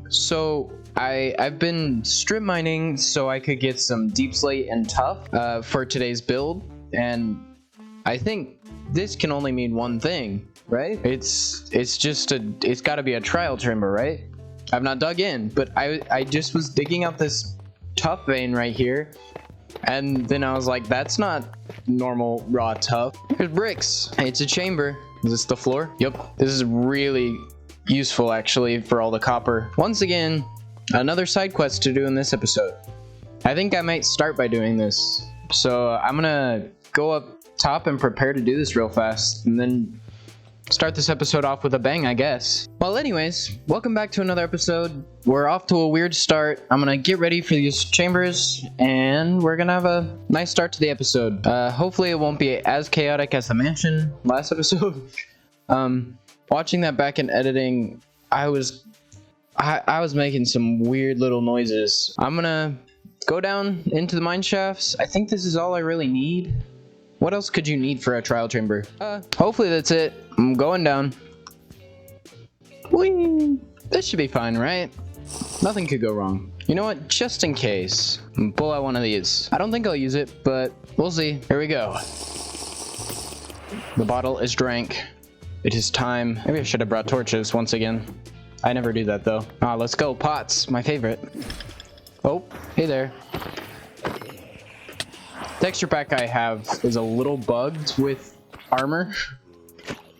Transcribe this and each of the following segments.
So I've been strip mining so I could get some deep slate and tough for today's build, and I think this can only mean one thing, right? It's got to be a trial chamber, right? I've not dug in, but I just was digging out this tough vein right here, and then I was like, that's not normal raw tough. There's bricks. It's a chamber. Is this the floor? Yep. This is really useful actually for all the copper. Once again, another side quest to do in this episode. I think I might start by doing this. So I'm gonna go up top and prepare to do this real fast, and then start this episode off with a bang, I guess. Well, anyways, welcome back to another episode. We're off to a weird start. I'm gonna get ready for these chambers, and we're gonna have a nice start to the episode. Hopefully it won't be as chaotic as the mansion last episode. Watching that back in editing, I was making some weird little noises. I'm gonna go down into the mine shafts. I think this is all I really need. What else could you need for a trial chamber? Hopefully that's it. I'm going down. Whee! This should be fine, right? Nothing could go wrong. You know what? Just in case, I'm gonna pull out one of these. I don't think I'll use it, but we'll see. Here we go. The bottle is drank. It is time. Maybe I should have brought torches once again. I never do that though. Let's go. Pots, my favorite. Oh, hey there. Texture pack I have is a little bugged with armor,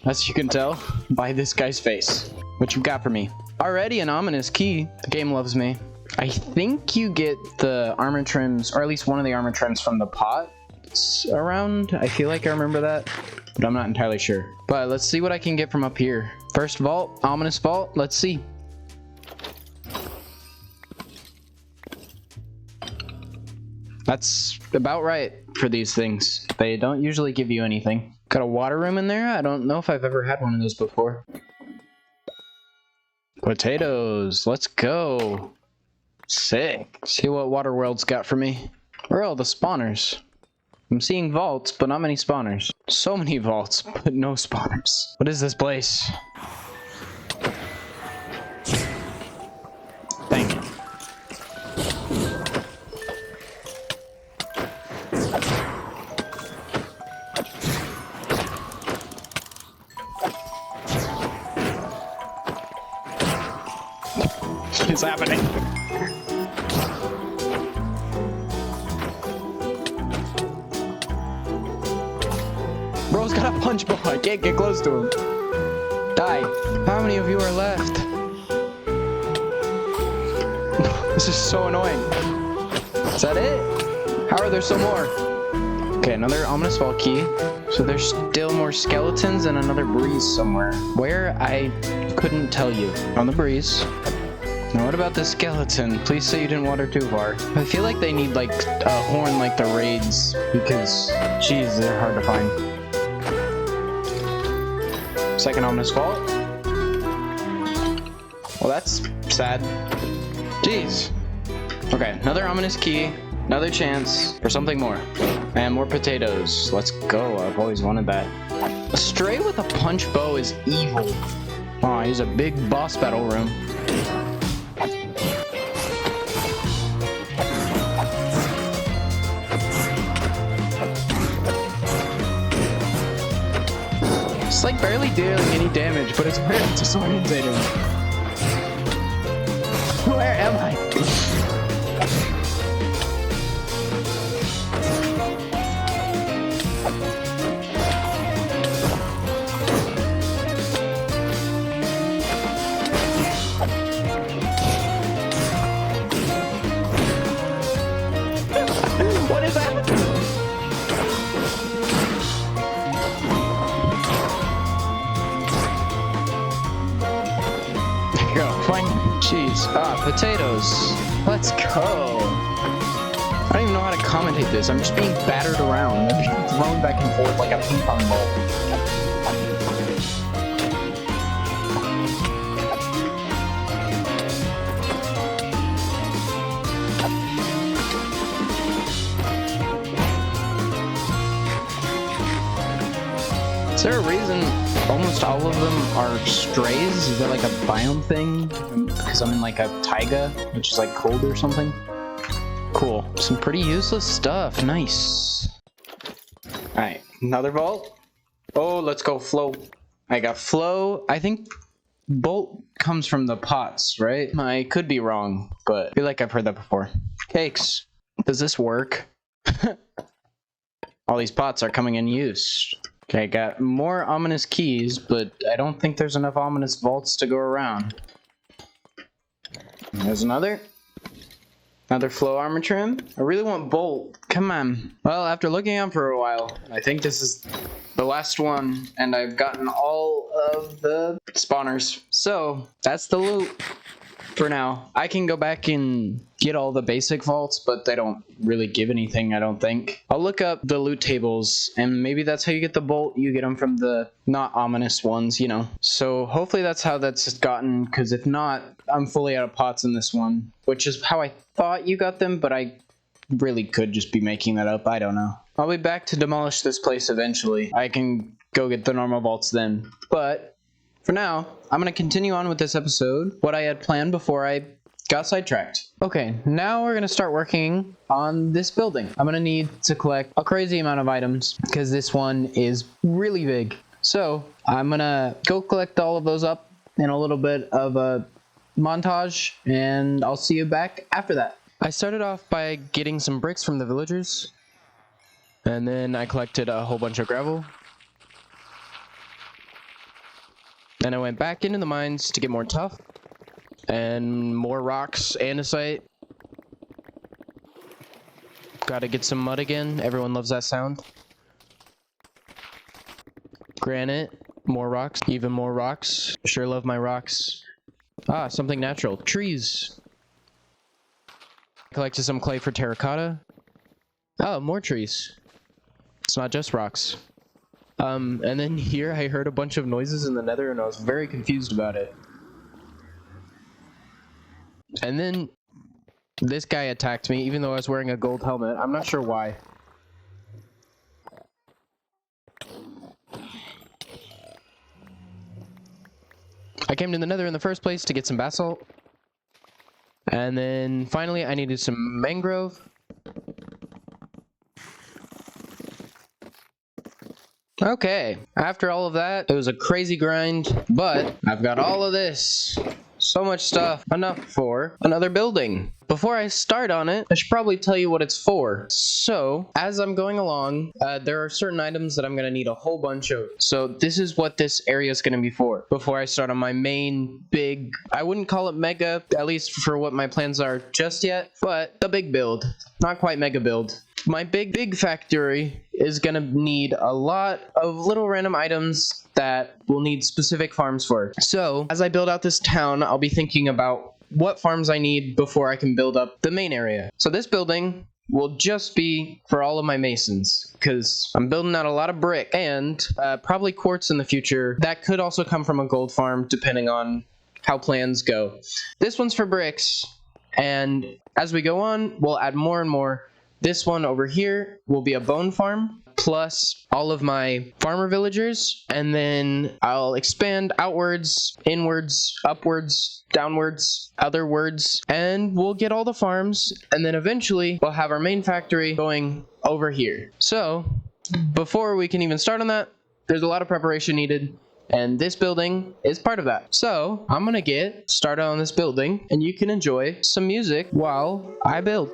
as you can tell by this guy's face. What you got for me? Already an ominous key. The game loves me. I think you get the armor trims, or at least one of the armor trims from the pot around. I feel like I remember that, but I'm not entirely sure. But let's see what I can get from up here. First vault, ominous vault. Let's see. That's about right for these things. They don't usually give you anything. Got a water room in there? I don't know if I've ever had one of those before. Potatoes. Let's go. Sick. See what Waterworld's got for me. Where are all the spawners? I'm seeing vaults, but not many spawners. So many vaults, but no spawners. What is this place? Dang it. What's happening? Bro's got a punch bowl. I can't get close to him. Die. How many of you are left? This is so annoying. Is that it? How are there some more? Okay, another ominous vault key. So there's still more skeletons and another breeze somewhere. Where? I couldn't tell you. On the breeze. Now what about the skeleton? Please say you didn't water too far. I feel like they need like a horn like the raids, because jeez, they're hard to find. Second ominous vault. Well, that's sad. Jeez. Okay, another ominous key, another chance for something more. And more potatoes. Let's go. I've always wanted that. A stray with a punch bow is evil. Oh, he's a big boss battle room. It's like barely dealing any damage, but it's very disorientating. Where am I? What is that? Jeez. Potatoes. Let's go. I don't even know how to commentate this. I'm just being battered around. I'm being thrown back and forth like a ping pong ball. Is there a reason almost all of them are strays? Is that like a biome thing? Because I'm in like a taiga, which is like cold or something? Cool. Some pretty useless stuff. Nice. Alright, another vault. Oh, let's go flow. I got flow. I think bolt comes from the pots, right? I could be wrong, but I feel like I've heard that before. Cakes. Does this work? All these pots are coming in use. Okay, I got more ominous keys, but I don't think there's enough ominous vaults to go around. There's another. Another flow armor trim. I really want bolt. Come on. Well, after looking up for a while, I think this is the last one, and I've gotten all of the spawners. So, that's the loot for now. I can go back and get all the basic vaults, but they don't really give anything, I don't think. I'll look up the loot tables, and maybe that's how you get the bolt. You get them from the not ominous ones, you know. So hopefully that's how that's gotten, because if not, I'm fully out of pots in this one, which is how I thought you got them, but I really could just be making that up. I don't know. I'll be back to demolish this place eventually. I can go get the normal vaults then. But for now, I'm going to continue on with this episode, what I had planned before I got sidetracked. Okay, now we're going to start working on this building. I'm going to need to collect a crazy amount of items because this one is really big. So I'm going to go collect all of those up in a little bit of a montage, and I'll see you back after that. I started off by getting some bricks from the villagers, and then I collected a whole bunch of gravel. Then I went back into the mines to get more tuff and more rocks, andesite. Gotta get some mud again. Everyone loves that sound. Granite, more rocks, even more rocks. Sure love my rocks. Ah, something natural. Trees. Collected some clay for terracotta. Oh, more trees. It's not just rocks. And then here I heard a bunch of noises in the nether and I was very confused about it. And then this guy attacked me even though I was wearing a gold helmet. I'm not sure why. I came to the nether in the first place to get some basalt. And then finally I needed some mangrove. Okay, after all of that, it was a crazy grind, but I've got all of this. So much stuff, enough for another building. Before I start on it, I should probably tell you what it's for. So, as I'm going along, there are certain items that I'm going to need a whole bunch of. So this is what this area is going to be for. Before I start on my main big, I wouldn't call it mega, at least for what my plans are just yet, but the big build. Not quite mega build. My big factory is going to need a lot of little random items that will need specific farms for. So, as I build out this town, I'll be thinking about what farms I need before I can build up the main area. So this building will just be for all of my masons, because I'm building out a lot of brick and probably quartz in the future. That could also come from a gold farm, depending on how plans go. This one's for bricks, and as we go on, we'll add more and more. This one over here will be a bone farm, plus all of my farmer villagers, and then I'll expand outwards, inwards, upwards, downwards, otherwards, and we'll get all the farms, and then eventually we'll have our main factory going over here. So, before we can even start on that, there's a lot of preparation needed, and this building is part of that. So, I'm gonna get started on this building, and you can enjoy some music while I build.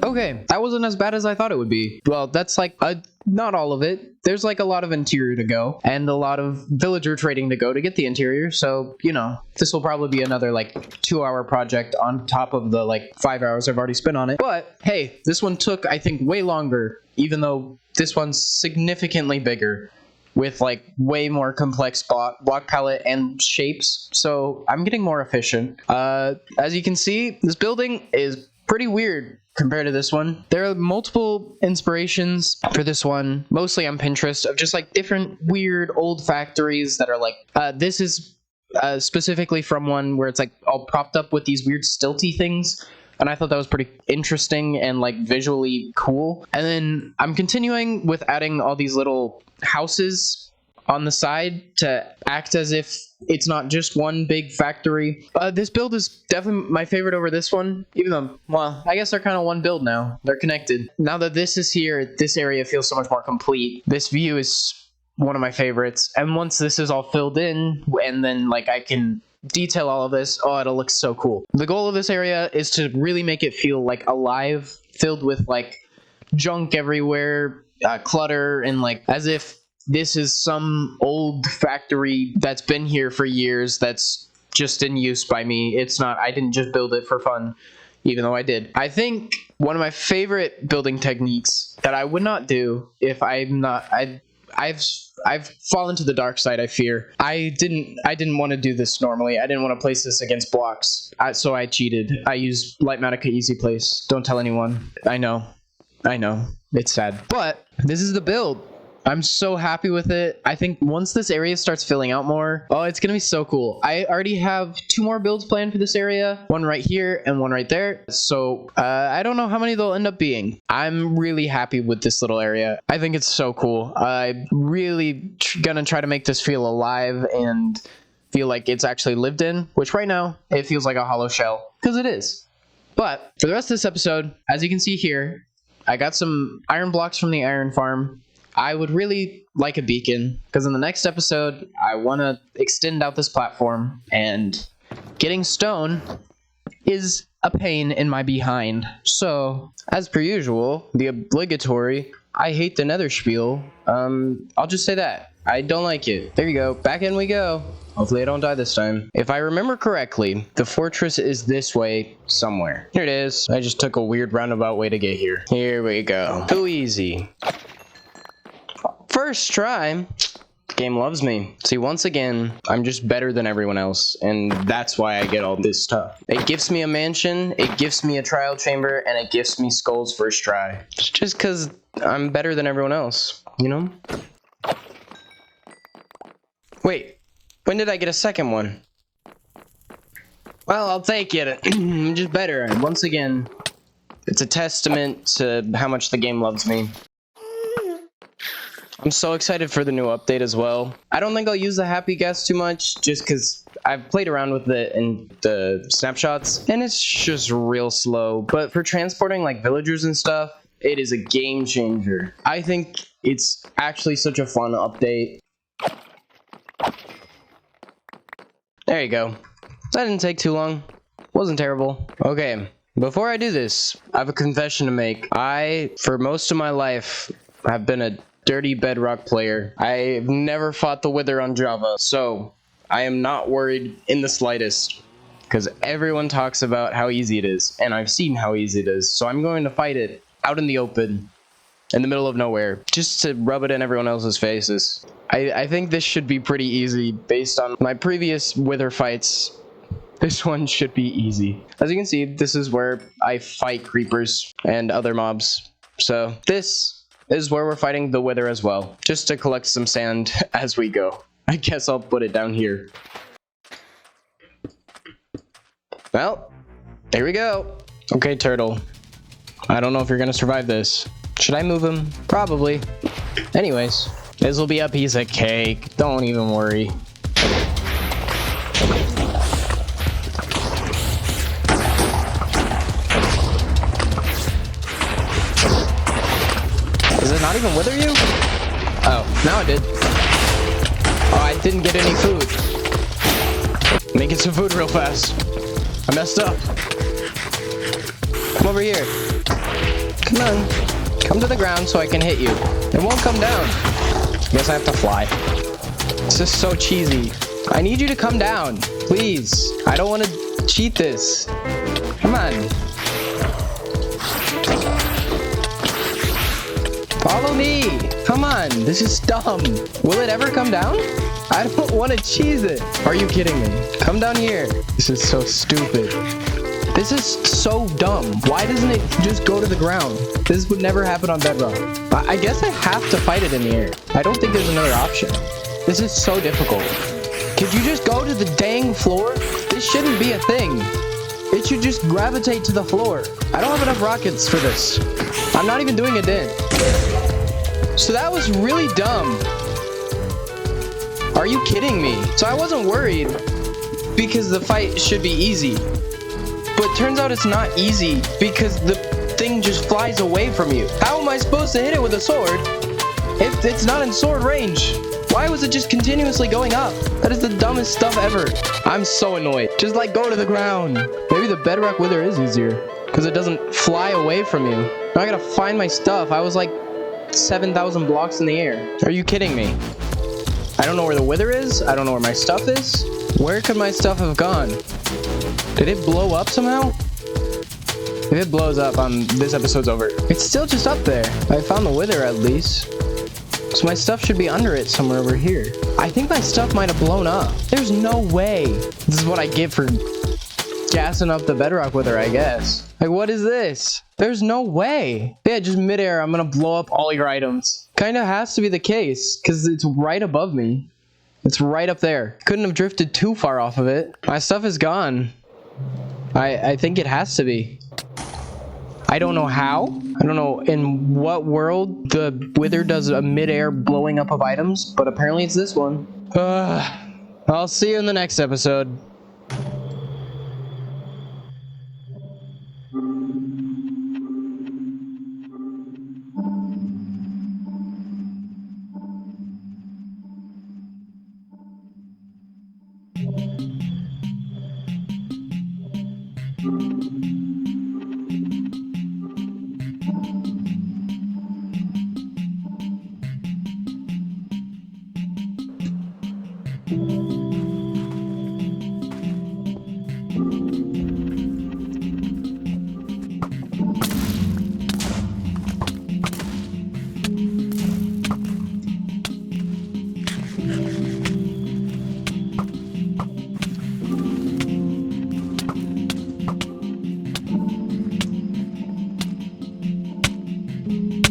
Okay, that wasn't as bad as I thought it would be. Well, that's like not all of it. There's like a lot of interior to go and a lot of villager trading to go to get the interior. So, you know, this will probably be another like 2-hour project on top of the like 5 hours I've already spent on it. But hey, this one took, I think, way longer, even though this one's significantly bigger with like way more complex block palette and shapes. So I'm getting more efficient. As you can see, this building is pretty weird compared to this one. There are multiple inspirations for this one, mostly on Pinterest, of just like different weird old factories that are like, this is specifically from one where it's like all propped up with these weird stilty things. And I thought that was pretty interesting and like visually cool. And then I'm continuing with adding all these little houses on the side to act as if it's not just one big factory. This build is definitely my favorite over this one, even though, well, I guess they're kind of one build now. They're connected. Now that this is here, this area feels so much more complete. This view is one of my favorites. And once this is all filled in, and then like I can detail all of this, oh, it'll look so cool. The goal of this area is to really make it feel like alive, filled with like junk everywhere, clutter, and like as if this is some old factory that's been here for years that's just in use by me. It's not, I didn't just build it for fun, even though I did. I think one of my favorite building techniques that I would not do if I'm not, I've fallen to the dark side, I fear. I didn't want to do this normally. I didn't want to place this against blocks. So I cheated. I used Lightmatica Easy Place. Don't tell anyone. I know. It's sad. But this is the build. I'm so happy with it. I think once this area starts filling out more, oh, it's gonna be so cool. I already have 2 more builds planned for this area, one right here and one right there. So I don't know how many there'll end up being. I'm really happy with this little area. I think it's so cool. I'm really gonna try to make this feel alive and feel like it's actually lived in, which right now it feels like a hollow shell, because it is. But for the rest of this episode, as you can see here, I got some iron blocks from the iron farm. I would really like a beacon, because in the next episode, I want to extend out this platform, and getting stone is a pain in my behind. So, as per usual, the obligatory, I hate the nether spiel. I'll just say that. I don't like it. There you go. Back in we go. Hopefully I don't die this time. If I remember correctly, the fortress is this way somewhere. Here it is. I just took a weird roundabout way to get here. Here we go. Too easy. First try. Game loves me. See, once again, I'm just better than everyone else, and that's why I get all this stuff. It gives me a mansion, it gives me a trial chamber, and it gives me skulls first try. It's just because I'm better than everyone else, you know? Wait, when did I get a second one? Well, I'll take it. I'm just better. And once again, it's a testament to how much the game loves me. I'm so excited for the new update as well. I don't think I'll use the happy gas too much, just because I've played around with it in the snapshots, and it's just real slow. But for transporting like villagers and stuff, it is a game changer. I think it's actually such a fun update. There you go. That didn't take too long. Wasn't terrible. Okay, before I do this, I have a confession to make. I, for most of my life, have been a dirty bedrock player. I've never fought the Wither on Java, so I am not worried in the slightest, because everyone talks about how easy it is, and I've seen how easy it is, so I'm going to fight it out in the open, in the middle of nowhere, just to rub it in everyone else's faces. I think this should be pretty easy based on my previous Wither fights. This one should be easy. As you can see, this is where I fight creepers and other mobs, so this is where we're fighting the Wither as well, just to collect some sand as we go. I guess I'll put it down here. Well, here we go. Okay, turtle. I don't know if you're gonna survive this. Should I move him? Probably. Anyways, this will be a piece of cake. Don't even worry. Does it not even wither you? Oh, now it did. Oh, I didn't get any food. Making some food real fast. I messed up. Come over here. Come on. Come to the ground so I can hit you. It won't come down. Guess I have to fly. This is so cheesy. I need you to come down. Please. I don't want to cheat this. Come on. Follow me. Come on. This is dumb. Will it ever come down? I don't want to cheese it. Are you kidding me? Come down here. This is so stupid. This is so dumb. Why doesn't it just go to the ground? This would never happen on Bedrock. I guess I have to fight it in the air. I don't think there's another option. This is so difficult. Could you just go to the dang floor? This shouldn't be a thing. It should just gravitate to the floor. I don't have enough rockets for this. I'm not even doing a dent. So that was really dumb. Are you kidding me? So I wasn't worried because the fight should be easy. But turns out it's not easy because the thing just flies away from you. How am I supposed to hit it with a sword if it's not in sword range? Why was it just continuously going up? That is the dumbest stuff ever. I'm so annoyed. Just like go to the ground. Maybe the Bedrock Wither is easier because it doesn't fly away from you. Now I gotta find my stuff. I was like 7,000 blocks in the air. Are you kidding me? I don't know where the Wither is. I don't know where my stuff is. Where could my stuff have gone? Did it blow up somehow? If it blows up, this episode's over. It's still just up there. I found the Wither at least. So my stuff should be under it somewhere over here. I think my stuff might have blown up. There's no way. This is what I get for gassing up the Bedrock Wither, I guess. Like, what is this? There's no way. Yeah, just midair, I'm gonna blow up all your items. Kinda has to be the case, because it's right above me. It's right up there. Couldn't have drifted too far off of it. My stuff is gone. I think it has to be. I don't know how. I don't know in what world the Wither does a mid-air blowing up of items, but apparently it's this one. I'll see you in the next episode.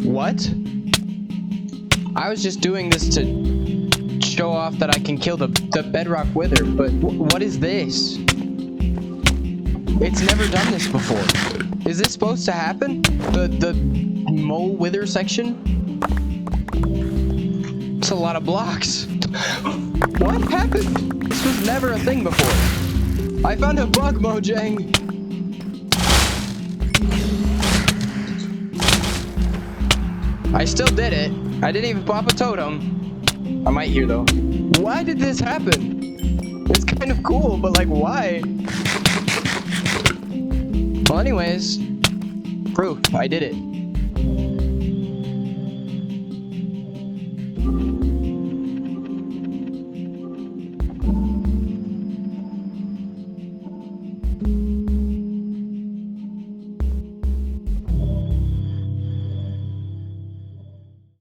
What? I was just doing this to show off that I can kill the Bedrock Wither, but what is this? It's never done this before. Is this supposed to happen? The mole Wither section? It's a lot of blocks. What happened? This was never a thing before. I found a bug, Mojang. I still did it. I didn't even pop a totem. I might hear though. Why did this happen? It's kind of cool, but like why? Well, anyways, proof. I did it.